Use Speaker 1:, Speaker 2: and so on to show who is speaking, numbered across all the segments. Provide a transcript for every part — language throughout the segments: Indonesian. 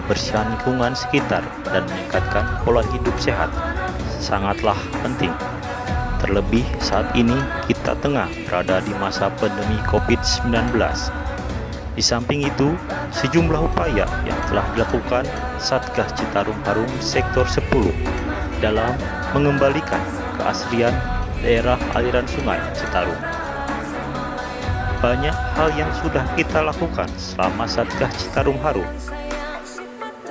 Speaker 1: kebersihan lingkungan sekitar dan meningkatkan pola hidup sehat sangatlah penting. Terlebih saat ini kita tengah berada di masa pandemi COVID-19. Di samping itu, sejumlah upaya yang telah dilakukan Satgas Citarum Harum Sektor 10 dalam mengembalikan keaslian daerah aliran sungai Citarum. Banyak hal yang sudah kita lakukan selama Satgas Citarum Harum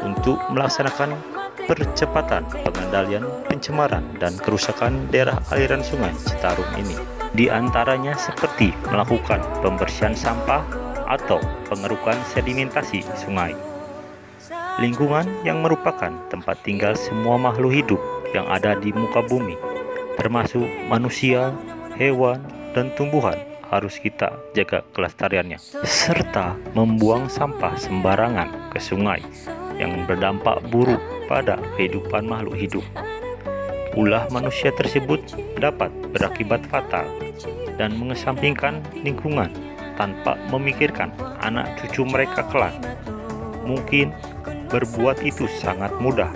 Speaker 1: untuk melaksanakan percepatan pengendalian pencemaran dan kerusakan daerah aliran sungai Citarum ini. Di antaranya seperti melakukan pembersihan sampah atau pengerukan sedimentasi sungai. Lingkungan yang merupakan tempat tinggal semua makhluk hidup yang ada di muka bumi, termasuk manusia, hewan, dan tumbuhan, harus kita jaga kelestariannya, serta membuang sampah sembarangan ke sungai yang berdampak buruk pada kehidupan makhluk hidup. Ulah manusia tersebut dapat berakibat fatal dan mengesampingkan lingkungan tanpa memikirkan anak cucu mereka kelak. Mungkin berbuat itu sangat mudah,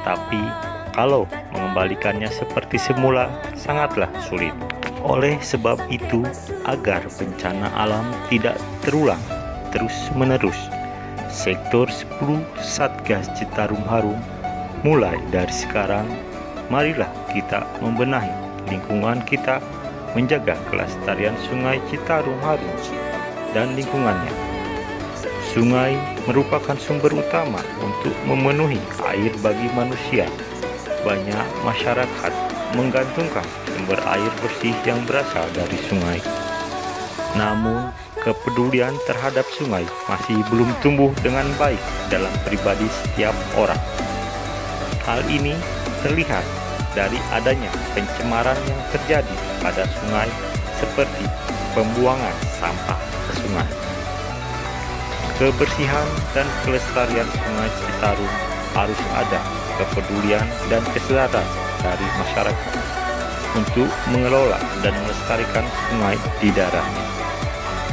Speaker 1: tapi kalau mengembalikannya seperti semula sangatlah sulit. Oleh sebab itu, agar bencana alam tidak terulang terus-menerus, Sektor 10 Satgas Citarum Harum mulai dari sekarang, marilah kita membenahi lingkungan kita, menjaga kelestarian Sungai Citarum Harum dan lingkungannya. Sungai merupakan sumber utama untuk memenuhi air bagi manusia. Banyak masyarakat menggantungkan sumber air bersih yang berasal dari sungai. Namun, kepedulian terhadap sungai masih belum tumbuh dengan baik dalam pribadi setiap orang. Hal ini terlihat dari adanya pencemaran yang terjadi pada sungai seperti pembuangan sampah ke sungai. Kebersihan dan kelestarian Sungai Citarum harus ada kepedulian dan kesadaran dari masyarakat untuk mengelola dan melestarikan sungai di daerahnya.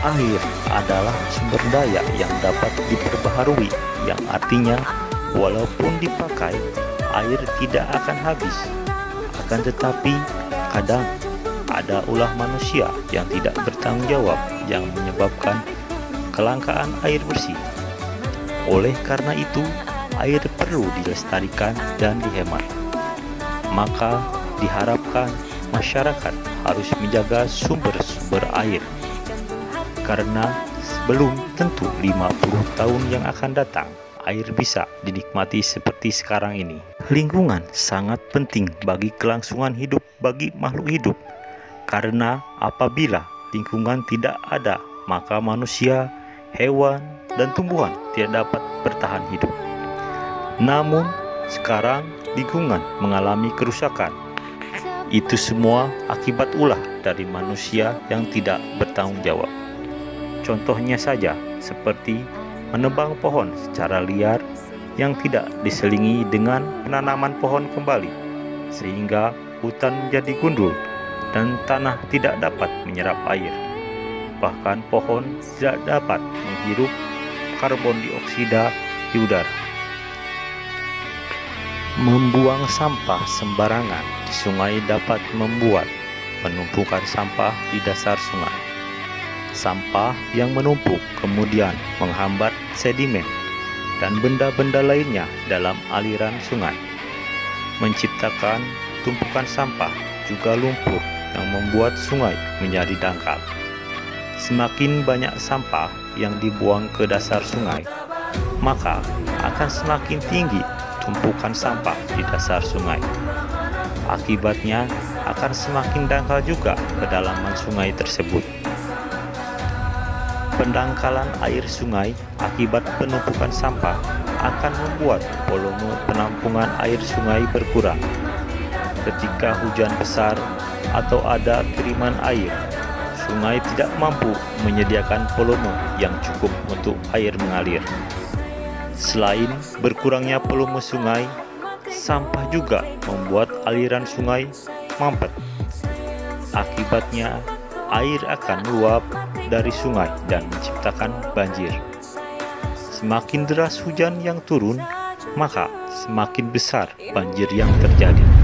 Speaker 1: Air adalah sumber daya yang dapat diperbaharui, yang artinya walaupun dipakai, air tidak akan habis. Akan tetapi, kadang ada ulah manusia yang tidak bertanggung jawab yang menyebabkan kelangkaan air bersih. Oleh karena itu, air perlu dilestarikan dan dihemat. Maka diharapkan masyarakat harus menjaga sumber-sumber air, karena belum tentu 50 tahun yang akan datang air bisa dinikmati seperti sekarang ini. Lingkungan sangat penting bagi kelangsungan hidup bagi makhluk hidup, karena apabila lingkungan tidak ada, maka manusia, hewan, dan tumbuhan tidak dapat bertahan hidup. Namun, sekarang lingkungan mengalami kerusakan. Itu semua akibat ulah dari manusia yang tidak bertanggung jawab. Contohnya saja, seperti menebang pohon secara liar yang tidak diselingi dengan penanaman pohon kembali, sehingga hutan menjadi gundul dan tanah tidak dapat menyerap air. Bahkan pohon tidak dapat menghirup karbon dioksida di udara. Membuang sampah sembarangan di sungai dapat membuat penumpukan sampah di dasar sungai. Sampah yang menumpuk kemudian menghambat sedimen dan benda-benda lainnya dalam aliran sungai, menciptakan tumpukan sampah juga lumpur yang membuat sungai menjadi dangkal. Semakin banyak sampah yang dibuang ke dasar sungai, maka akan semakin tinggi tumpukan sampah di dasar sungai. Akibatnya akan semakin dangkal juga kedalaman sungai tersebut. Pendangkalan air sungai akibat penumpukan sampah akan membuat volume penampungan air sungai berkurang. Ketika hujan besar atau ada kiriman air, sungai tidak mampu menyediakan volume yang cukup untuk air mengalir. Selain berkurangnya volume sungai, sampah juga membuat aliran sungai mampet. Akibatnya, air akan meluap dari sungai dan menciptakan banjir. semakin deras hujan yang turun, maka semakin besar banjir yang terjadi.